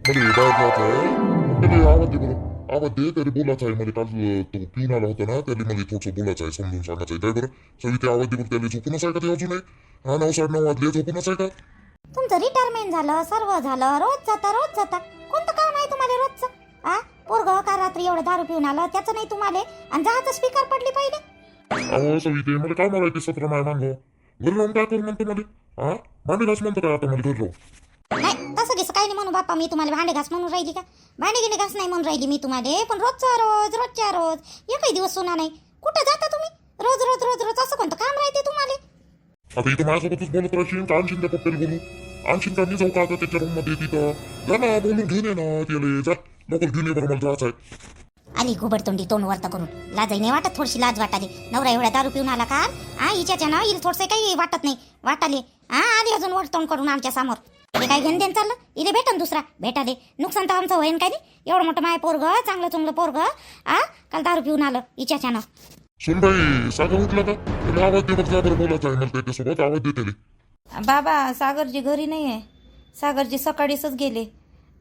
मला बाहेर जायचं त्याला आवाज दे बरं. आवाज दे. त्याला बोलायचं आहे मला. काल तो पिऊन आला होता ना, त्याला मला थोडंसं बोलायचं आहे, समजून सांगायचं आहे. काय बरं सविते आवाज दे बरं. त्याला झोपूनच आहे का ते अजून? आहे हा, 9:30 वाजले, झोपूनच आहे का? तुमचं रिटायरमेंट झालं, सर्व झालं, रोज जाता. कोणतं काम आहे तुम्हाला रोजचं? पोरग का रात्री एवढं दारू पिऊन आलं त्याचं नाही तुम्हाला, आणि जायचं स्पीकर पडली पहिले. अहो सविते, मला काय मारायचे 17 माय मागं. घरी राहून काय करू म्हणतो मला? हा, भांडी घास म्हणतो काय आता मला घरी राहू? नाही तसं कसं काही नाही म्हणू बाप्पा. मी तुम्हाला भांडे घास म्हणून राहिली का? भांडे गिंडे घास नाही म्हणून राहिली मी तुम्हाला. पण रोजच्या रोज एकही दिवस सुना नाही. कुठं जाता तुम्ही? रोज असं कोणतं काम राहते तुम्हाला? आता इथं माझ्यासोबतच बोलत राहशील का? आणशील त्या पप्प्याला बोलू? आणशील का? मी जाऊ का आता त्याच्या रूम मध्ये? तिथं जा ना, बोलून घेऊन ये ना त्याला. जा लवकर घेऊन ये बरं, मला जायचं आहे. आली घुबडतोंडी तोंड वरता करून. लाजही नाही वाटत? थोडीशी लाज वाटाली. नवरा एवढ्या दारू पिऊन आला का? हिच्याच्या ना हिला थोडंसं काही वाटत नाही वाटाले. आली अजून वर तोंड करून आमच्या समोर. हे काय घेऊन देण चाललं? इले भेटन दुसरा भेटाले. नुकसान तर आमचं होईन काय नाही? एवढं मोठं माय पोरग, चांगलं पोरग काल दारू पिऊन आलं हिच्याच्यानं. सुनबाई, सागर उठला का? त्याला आवाज दे बघ. जा बरं, बोलायचं आहे मला त्याच्यासोबत. आवाज दे त्याला. बाबा सागरजी घरी नाही आहे. सागरजी सकाळीच गेले.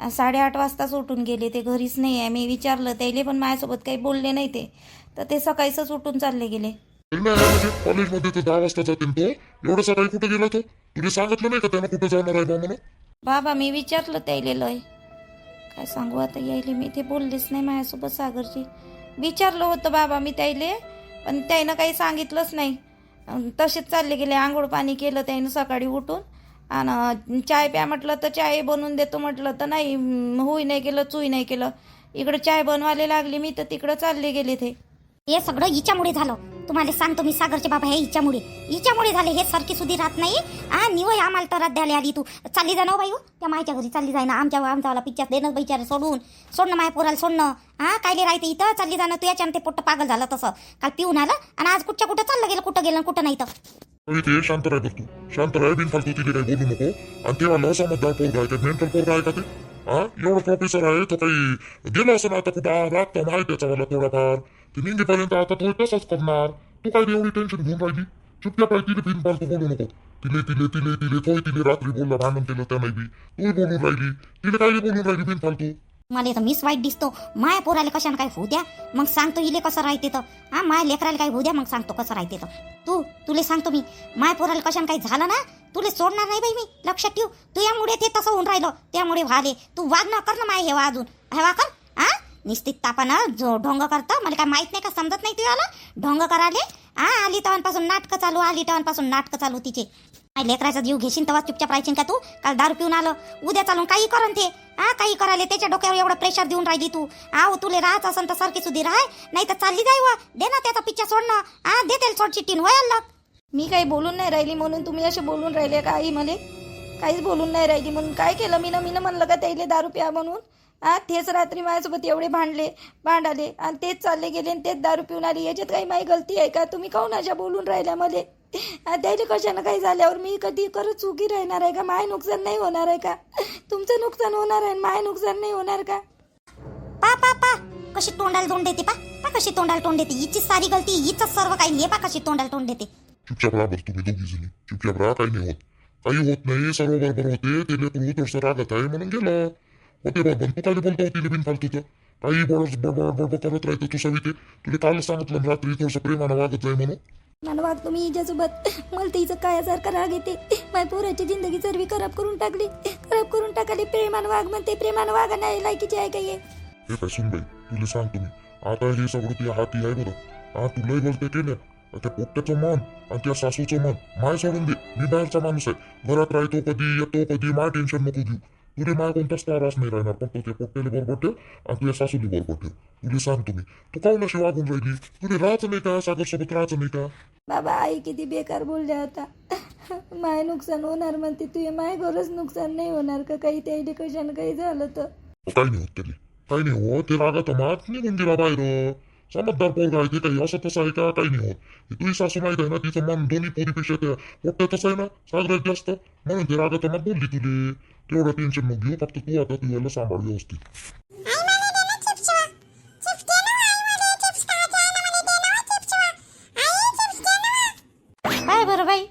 8:30 वाजताच उठून गेले. ते घरीच नाही आहे. मी विचारलं त्याले, पण माझ्यासोबत काही बोलले नाही ते. तर ते सकाळीच उठून चालले गेले. म्हणजे कॉलेजमध्ये तर 10 वाजता जातील. तो एवढं सकाळी कुठं गेला? तो तुला सांगितलं नाही का त्यानं कुठं जाणार आहे बा म्हणून? बाबा मी विचारलं त्याले लय. काय सांगू आता यायले मी. ते बोललेच नाही माझ्यासोबत सागरजी. विचारलं होतं बाबा मी त्याले, पण त्यानं काही सांगितलंच नाही. तसेच चालले गेले. आंघोळ पाणी केलं त्यानं सकाळी उठून. आणि चाय प्या म्हटलं तर चाय बनवून देतो म्हटलं तर नाही. होई नाही केलं, चुई नाही केलं. इकडे चाय बनवायला लागली मी, तर तिकडं चालले गेले ते. हे सगळं हिच्यामुळे झालं. तुम्हाला सांगतो मी सागरचे बाबा, हे हिच्यामुळे झाले. हे सारखी सुधी राहत नाही. निवय आम्हाला तर द्यायला आली. तू चालली जा ना बाई. त्या मायच्या घरी चालली जाय ना. आमच्यावाला पिक्चर देणं बिचारे सोडणं माय पोराला सोडणं. कायले राहते इथं? चालली जाणं तू. याच्यानं ते पोट्ट पागल झालं तसं. काल पिऊन आलं आणि आज कुठं चाललं गेलं, कुठं गेलं कुठं नाही तर. ते शांत राह तू. शांत राह. बिन फालतू तिथे काही बोलू नको. आणि तेव्हा न समजदार पोरगा आहे का? मेंटल पोरगा आहे का ते? एवढं प्रोफेसर आहे तो काही गेला असं ना आता कुठं रागतो माहिती त्याच्यावाला थोडाफार. ते निघेपर्यंत आता तो तसंच करणार. तू काय एवढी टेन्शन घेऊन राहिली? चुपचाप आहे. तिथे बिन फालतू बोलू नको. तिले रात्री बोलला, भांडण केलं त्या नाही बी. तू बोलून राहिली. तिला काय बोलून राहिली बिन फालतू? मला तर मीच वाईट दिसतो. माया पोराला कशानं काय होऊ द्या, मग सांगतो हिले कसं राहते तर. माया लेकराला काय होऊ द्या, मग सांगतो कसं राहते तर. तुले सांगतो मी, माया पोराला कशानं काही झालं ना, तुले सोडणार नाही बाई मी. लक्षात ठेव. तू यामुळे ते तसं होऊन राहिलं, त्यामुळे व्हाले. तू वाग ना कर ना माय हेवा अजून हेवा कर. निश्चित तापानं जो ढोंग करतं. मला काय माहित नाही का? समजत नाही तू याला ढोंग कराले. आली तवांपासून नाटकं चालू तिचे. लेकराचा जीव घेशील तेव्हा चुपचाप राहायची का तू? काल दारू पिऊन आलं, उद्या चालून काही करन ते. काही करायला त्याच्या डोक्यावर एवढं प्रेशर देऊन राहिली तू. तुले राहायचं असन तर सारखी सुधी राह, नाही तर चालली जाय व. दे ना त्याचा पिच्चा सोडणं. दे त्याला सोड चिट्टीन व्हायला. मी काही बोलून नाही राहिली म्हणून तुम्ही असे बोलून राहिले का? आई मले काहीच बोलून नाही राहिली म्हणून काय केलं मी म्हणलं का त्याला दारू प्या म्हणून? तेच रात्री माझ्यासोबत एवढे भांडाले आणि तेच चालले गेले आणि तेच दारू पिऊन आली. याच्यात काही माझी गलती आहे का? तुम्ही काहून अशा बोलून राहिल्या मले? त्याचे कशानं काही झाल्यावर मी कधी करत चुकी राहणार आहे का? माय नुकसान नाही होणार आहे का? तुमचं नुकसान होणार आहे, माय नुकसान नाही होणार का? पा कशी तोंडाला तोंड देते. पा कशी तोंडाला तोंड देते. हिची सारी गलती, हिच सर्व काही. हे पा कशी तोंडाला तोंड देते. चुपचाप राहा बरं तुम्ही दोघी जणी. चुपचाप राहा. काही नाही होत. काही होत नाही. सर्व बरोबर होते. ते लेकरू थोडंसं रागत आहे म्हणून गेलं होते बरोबर. तू काय बोलतो होती बिन फालतूचं? काही बडबड करत राहतो तू सविते. तुला कालच सांगितलं रात्री थोडंसं प्रेमानं वागत जाय म्हणून. मला वागतो मी हिच्यासोबत. मला तिचं कायासारखा राग येते. माझ्या पोराची जिंदगी सर्वी खराब करून टाकली. प्रेमानं वाग म्हणते. प्रेमानं वागा नाही लायकीची आहे काही. हे काय सुन बाई, तुला सांगतो मी आता हे सगळं तुझ्या हाती आहे बरं. तुलाही गलत्या केल्या. त्या पोट्ट्याचं मन आणि त्या सासूचं मन माय सोडून दे. मी बाहेरचा माणूस आहे. घरात राहतो कधी येतो कधी. माय टेन्शन नको घेऊ. तुला माय कोणताच त्रास नाही राहणार. फक्त त्या पोट्ट्याला बरोबर ठेव आणि तुझ्या सासूला बरोबर ठेव. तुला सांगतो मी, तू काऊन अशी वागून राहिली? तुला राहायचं नाही का? सागर सोबत राहायचं नाही का? बाबा आई किती बेकार बोलल्या आता. माय नुकसान होणार म्हणते तू. माय घरच नुकसान नाही होणार का? काही त्याला कशानं काही झालं तर? काही नाही होत त्याला. काही नाही होत. ते रागात मात निघून गेला बाहेर. समजदार पोरगा आहे ते. काही असं तसं आहे का? काही नाही होत. तुझी सासू माहित आहे ना, तिचं मन दोन्ही पोरीपेक्षा त्या पोट्ट्यातच आहे ना, सागरात जास्त. म्हणून ते रागात मात बोलली तुले. तेवढं टेन्शन नको घेऊ. फक्त तू आता तुझ्याला सांभाळ व्यवस्थित. बरं बाई.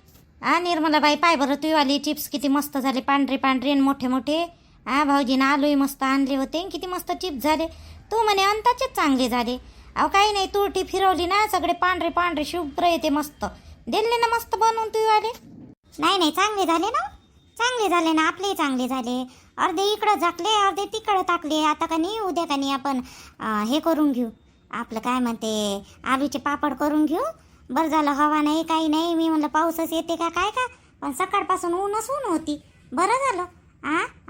निर्मला बाई पाय बरं, तू आली चिप्स किती मस्त झाले. पांढरे आणि मोठे. भाऊजीनं आलूही मस्त आणले होते, किती मस्त चिप्स झाले. तू म्हणे अंताचेच चांगले झाले. अहो काही नाही, तुरटी फिरवली ना सगळे पांढरे पांढरे शुभ्र येते मस्त. दिले ना मस्त बनवून तू आले. नाही नाही, चांगले झाले ना, चांगले झाले ना, आपलेही चांगले झाले. अर्धे इकडं झाकले, अर्धे तिकडं टाकले. आता का नाही, उद्या का नाही आपण हे करून घेऊ, आपलं काय म्हणते, आलूचे पापड करून घेऊ. बरं झालं हवा नाही काही नाही. मी म्हणलं पाऊसच येते का काय का, पण सकाळपासून ऊनच ऊन होती. बरं झालं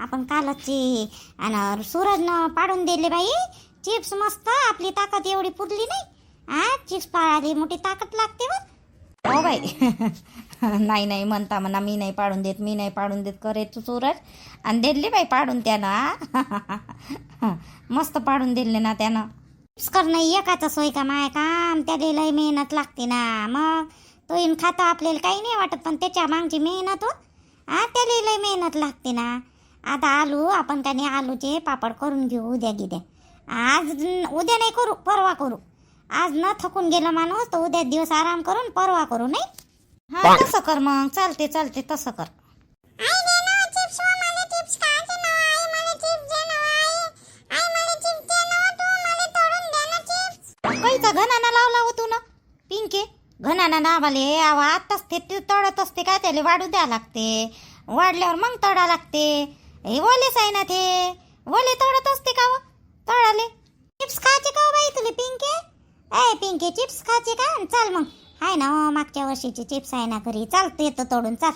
आपण कालची आणि सूरजनं पाडून दिले बाई चिप्स मस्त. आपली ताकद एवढी पुरली नाही. चिप्स पाळाली मोठी ताकद लागते बघ. हो बाई. नाही नाही म्हणता म्हणा, मी नाही पाडून देत, मी नाही पाडून देत करे तू सूरज. आणि दिले बाई पाडून त्यानं. मस्त पाडून दिले ना त्यानं. चिप्स करणं एकाच सोय का माय काम, त्याला लय मेहनत लागते ना. मग तो येऊन खातो आपल्याला काही नाही वाटत, पण त्याच्या मागची मेहनत हो, त्याला लय मेहनत लागते ना. आता आलू आपण का नाही आलूचे पापड करून घेऊ उद्या गिद्या. आज उद्या नाही करू, परवा करू. आज न थकून गेला माणूस तर उद्या दिवस आराम करून परवा करू नाही. हा तसं कर मग, चालते चालते तसं कर. कैचा घनाना लावला हो तू ना पिंके. घनाना नावाले आताच ते तळत असते का, त्याला वाढू द्या लागते. वाढल्यावर मग तळा लागते. हे ओलेच आहे ना, ते ओले तळत असते का व तळाले. चिप्स खायचे का बाई तुले पिंके? पिंके चिप्स खायचे का? चाल मग, आहे ना मागच्या वर्षीचे चिप्स आहे ना घरी, चालते येतं तोडून चाल.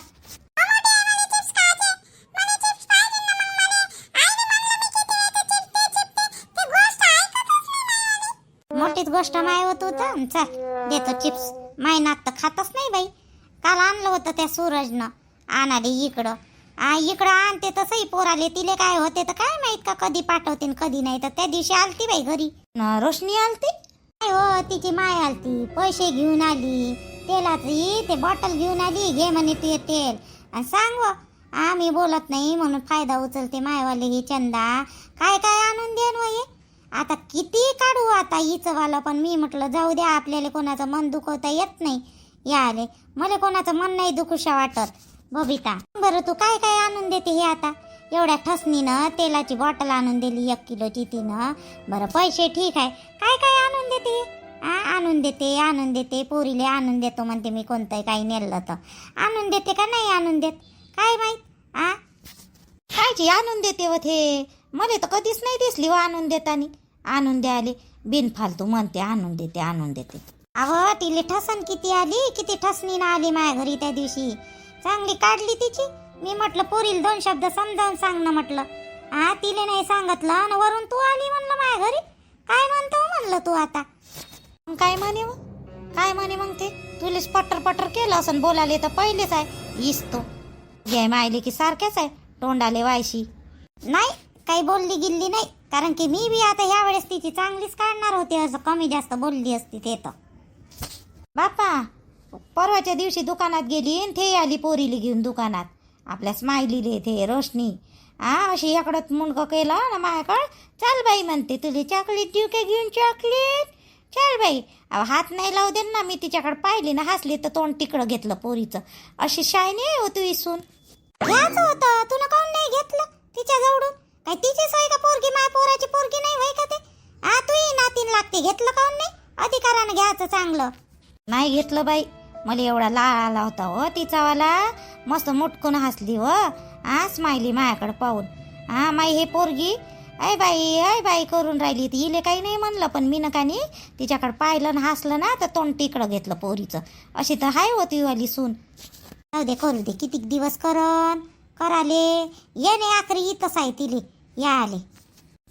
मोठीच गोष्ट माय होत होतं. चल देतो चिप्स. माय नात तर खातच नाही बाई. काल आणलं होतं त्या सूरजनं, आणाले इकडं. इकडं आणते तसंही पोराले तिले काय होते तर काय माहित का, कधी पाठवते कधी नाही. तर त्या दिवशी आलती बाई घरी. रोशनी आलती. काय हो, तिची माय आलती, पैसे घेऊन आली तेलाची. ते बॉटल घेऊन आली, घे म्हणे ते तेल. आणि सांग व, आम्ही बोलत नाही म्हणून फायदा उचलते मायवाले ही चंदा. काय काय आणून देन व हे. आता किती काढू आता हिचं वाला. पण मी म्हटलं जाऊ द्या, आपल्याला कोणाचं मन दुखवता येत नाही. याले मला कोणाचं मन नाही दुखूशा वाटत. बबिता बरं तू काय काय आणून देते हे आता. एवढ्या ठसनीनं तेलाची बॉटल आणून दिली 1 किलोची तिनं. बरं पैसे ठीक आहे, काय काय आणून देते. आणून देते पोरीले आणून देतो म्हणते. मी कोणतंही काही नेलं तर आणून देते का नाही आणून देत काय माहीत. कायची आणून देते व ते, मला तर कधीच नाही दिसली व आणून देतानी. आणून द्याले बिनफालतू म्हणते आणून देते आणून देते. अहो तिले ठसन किती आली, किती ठसनीनं आली माझ्या घरी त्या दिवशी. चांगली काढली तिची. मी म्हटलं पोरील 2 शब्द समजावून सांग ना म्हटलं. तिले नाही सांगितलं आणि वरून तू आली म्हणलं माझ्या घरी. काय म्हणतो म्हणलं तू आता. काय म्हणे व, काय म्हणे मग ते. तुलेच पटर पटर केलं असं बोलाले तर पहिलेच आहे इस्तो. जय मायले की सारख्याच आहे तोंडाले वायशी. नाही काही बोलली गिल्ली नाही, कारण की मी बी आता ह्या वेळेस तिची चांगलीच काढणार होते. असं कमी जास्त बोलली असती ते तर. बापा परवाच्या दिवशी दुकानात गेली आणि ते आली पोरीली घेऊन दुकानात. आपल्या स्माइलीले ते रोशनी अशी एकडत मुंडकं केलं ना माझ्याकडं. चल बाई म्हणते, तुला चॉकलेट देऊ का घेऊन चॉकलेट. चल बाई. हात नाही लावू दे ना. मी तिच्याकडे पाहिली ना, हसली तर तोंड तिकडं घेतलं पोरीचं. अशी शायनी आहे हो तू इसून. घ्यायचं होतं तुला, काऊन नाही घेतलं तिच्या जवळून. काय तिची सोय का पोरगी, माय पोराची पोरगी नाही होय का ते. तूही नातीन लागते, घेतलं काऊन नाही. अधिकारानं घ्यायचं चांगलं. नाही घेतलं बाई. मला एवढा लाळ आला होता हो तिचावाला. मस्त मुटकून हसली व स्माइली मायाकडे पाहून. माई हे पोरगी ऐ बाई करून राहिली. ती इले काही नाही म्हणलं, पण मी ना कानी तिच्याकडे पाहिलं ना हसलं ना तर तोंड तिकडं घेतलं पोरीचं. अशी तर हाय होती वाली सून. जाऊ दे, करू दे, किती दिवस कराले. ये नाही आखरी इथंच आहे तिले या आले.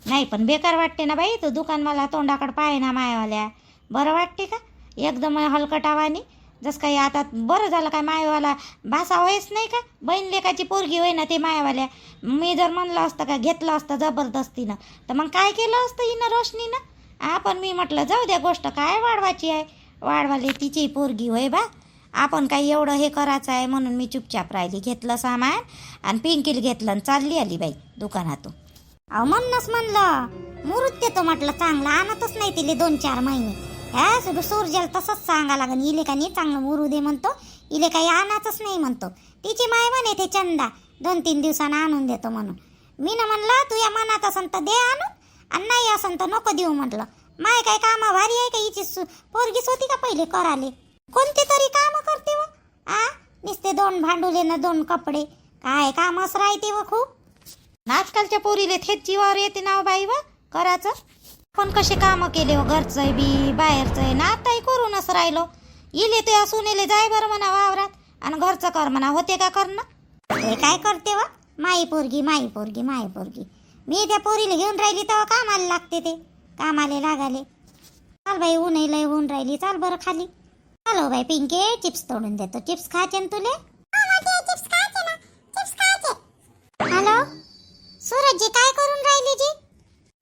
नाही पण बेकार वाटते ना बाई. तू दुकान मला तोंडाकडे पाहे ना मायावाल्या. बरं वाटते का एकदम हलकटावानी. जसं काही आता बरं झालं काय मायावाला भाषा होयच नाही का. बहीण लेकाची पोरगी होय ना ते मायावाल्या. मी जर म्हणलं असतं का घेतलं असतं जबरदस्तीनं तर मग काय केलं असतं हिनं रोशनीनं. पण मी म्हटलं जाऊ द्या, गोष्ट काय वाढवायची आहे. वाढवाले तिची पोरगी होय बा. आपण काही एवढं हे करायचं आहे म्हणून मी चुपचाप राहिली. घेतलं सामान आणि पिंकीला घेतलं आणि चालली आली बाई दुकानातून. अहो म्हणूनच म्हणलं मुहूर्त देतो म्हटलं चांगलं. आणतच नाही तिले 2-4 महिने. ह्या सूर्याला तसंच सांगा लागन. इले का नाही चांगलं मुरू दे म्हणतो. इले काही आणायचंच नाही म्हणतो. तिची माय म्हणे ते चंदा 2-3 दिवसानं आणून देतो म्हणून. मी ना म्हणलं तू या मनात असन तर दे आणून आणि नाही असन तर नको देऊ म्हटलं. माय काय कामं भारी आहे का? हिची पोरगीच होती का पहिले कराले? कोणती तरी कामं करते व नुसते 2 भांडुले ना 2 कपडे, काय कामच राहते व खूप. आजकालच्या पोरीले थेट जीवावर येते ना बाई व करायचं. पण कसे कामं केले हो, घरचंय बी बाहेरचंय ना, आताही करूनच राहिलो. इले ते सुनेले जाय बरं म्हणा वावरात आणि घरचं कर म्हणा, होते का करणं? हे काय करते व माई पोरगी माई पोरगी माई पोरगी. मी त्या पोरीला घेऊन राहिली तेव्हा कामाला लागते, ते कामाले लागाले. चाल बाई ऊन लय होऊन राहिली, चाल बरं खाली. चालो बाई पिंके, चिप्स तोडून देतो. चिप्स खायचे ना तुले? हॅलो सूरजजी, काय करून राहिली जी?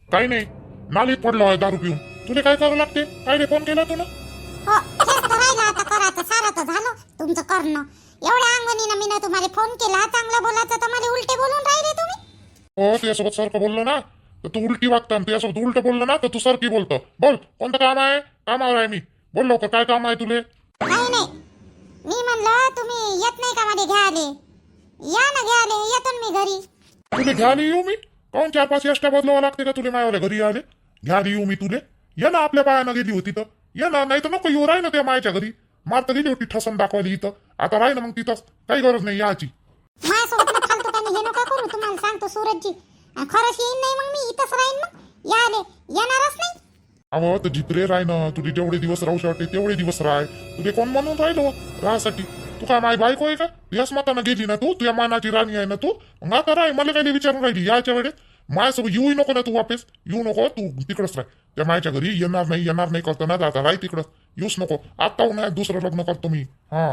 काही नाही, नालीत पडलो आहे दारू पिऊन. तुला काय करावं लागते? काय रे फोन केला तू ना? हो तेच तर राहिलं आता करायचं. सारं तर झालं तुमचं करणं. एवढ्या अंगणीनं मी तुम्हाला फोन केला, चांगलं बोलायचं तर मला उलटे बोलून राहिले तुम्ही. हो, तुझ्यासोबत सारखं बोललो ना तर तू उलटी वागता, तुझ्यासोबत उलट बोललो ना तर तू सारखी बोलतो. बोल, कोणतं काम आहे? कामावर आहे मी. बोल लवकर, काय काम आहे तुले? नाही नाही, मी म्हणलं तुम्ही येत नाही का मध्ये घ्यायले? या ना घ्यायले, येतो ना मी घरी. तुले घ्यायला येऊ मी? काऊन 4-5 एसट्या बदलावं लागते का तुले मायावाल्या घरी आले? घ्यायला येऊ मी तुले? ये ना, आपल्या बायानं गेली होती तर ये ना, नाही तर नको येऊ. राही ना त्या मायाच्या घरी. मारता गेली होती ठसन दाखवायला इथं. आता राही ना मग तिथंच, काही गरज नाही याची. माझ्यासोबत ना फालतू काही हे नका करू, तुम्हाला सांगतो सूरजजी. खरंच येईन नाही मग मी इथंच राहीन. मग याले येणारच नाही. अहो तर जित्रे राही ना, तुझे जेवढे दिवस राहू शकते तेवढे दिवस राह. तुझे कोण म्हणून राहिलो राहासाठी? तू काय माय बायको आहे का? याच मतानं गेली ना तू, तुझ्या मानाची राणी आहे ना तू. मग आता राह, मला काही विचारून राहिली याच्या वेळेस. माझ्यासोबत येऊही नको ना तू, वापस येऊ नको तू, तिकडच राह. त्या मायच्या घरी येणार नाही करतो ना, आता राही तिकडच, येऊच नको. आता उन्हाळ्यात दुसरं लग्न करतो मी. हा,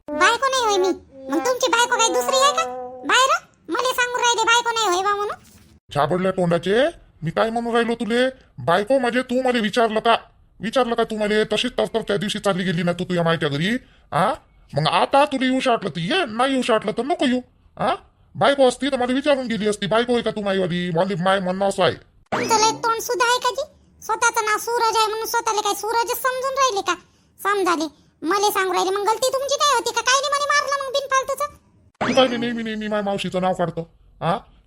बायको नाही होय मी? मग तुमची बायको काही दुसरी आहे का बाहेर? मला सांगून राहिले बायको नाही होय बा म्हणून. छाबडल्या तोंडाचे, मी काय म्हणून राहिलो तुले? बायको म्हणजे तू मला विचारलं का तू मला? तशीच तर त्या दिवशी चालली गेली ना तू तुझ्या मायच्या घरी. मग आता तुला येऊ वाटलं तर ये, नाही येऊ वाटलं तर नको येऊ. बायको असती तर मला विचारून गेली असती, बायको आहे का तू माईवाली? माझी माय म्हणणं असं आहे. तुमचं लय तोंड सुद्धा आहे का जी? स्वतःचं नाव सूरज आहे म्हणून स्वतःला काय सूरजच समजून राहिले का? समजाले मला सांगू राहिले. मग गलती तुमची काय होती का? काय नाही मला मारलं मग बिनफालतूचं? तू काय नेहमी माय मावशीचं नाव काढतो?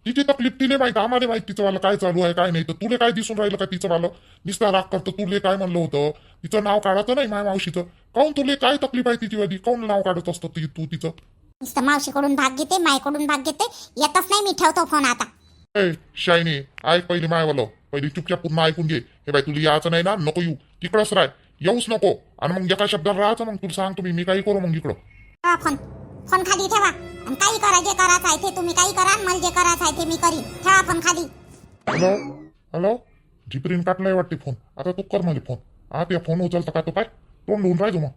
तिची तकलीफ तिले माहित, आम्हाला माहित तिचं वाला काय चालू आहे काय नाही. तर तुले काय दिसून राहिलं का तिचं वालं? निस्ता राग करतो. तुले काय म्हणलं होतं? तिचं नाव काढायचं नाही माय मावशीचं. काऊन तुले काय तकलीफ आहे तिची वाली? काऊन नाव काढत असतो तू तिचं? नुसतं मावशीकडून भाग घेते, मायकडून भाग घेते. येतच नाही, मी ठेवतो फोन आता. ए शायनी, ऐक पहिली मायवालं, पहिली चुपचाप पूर्ण ऐकून घे. हे बाई तुला यायचं नाही ना, नको येऊ, तिकडंच राह, येऊच नको. आणि मग एका शब्दाला राहायचं. मग तुला सांगतो मी काय करू मग इकडं. फोन खाली ठेवा आणि काही करा, जे करायचं आहे ते तुम्ही काही करा. मला जे करायचं आहे ते मी करीन. ठेवा फोन खाली. हॅलो, झिपरीन काटलाय वाटते फोन. आता तू कर मला फोन. त्या फोन उचलता का तो? काय तोंड होऊन राहिलो मग.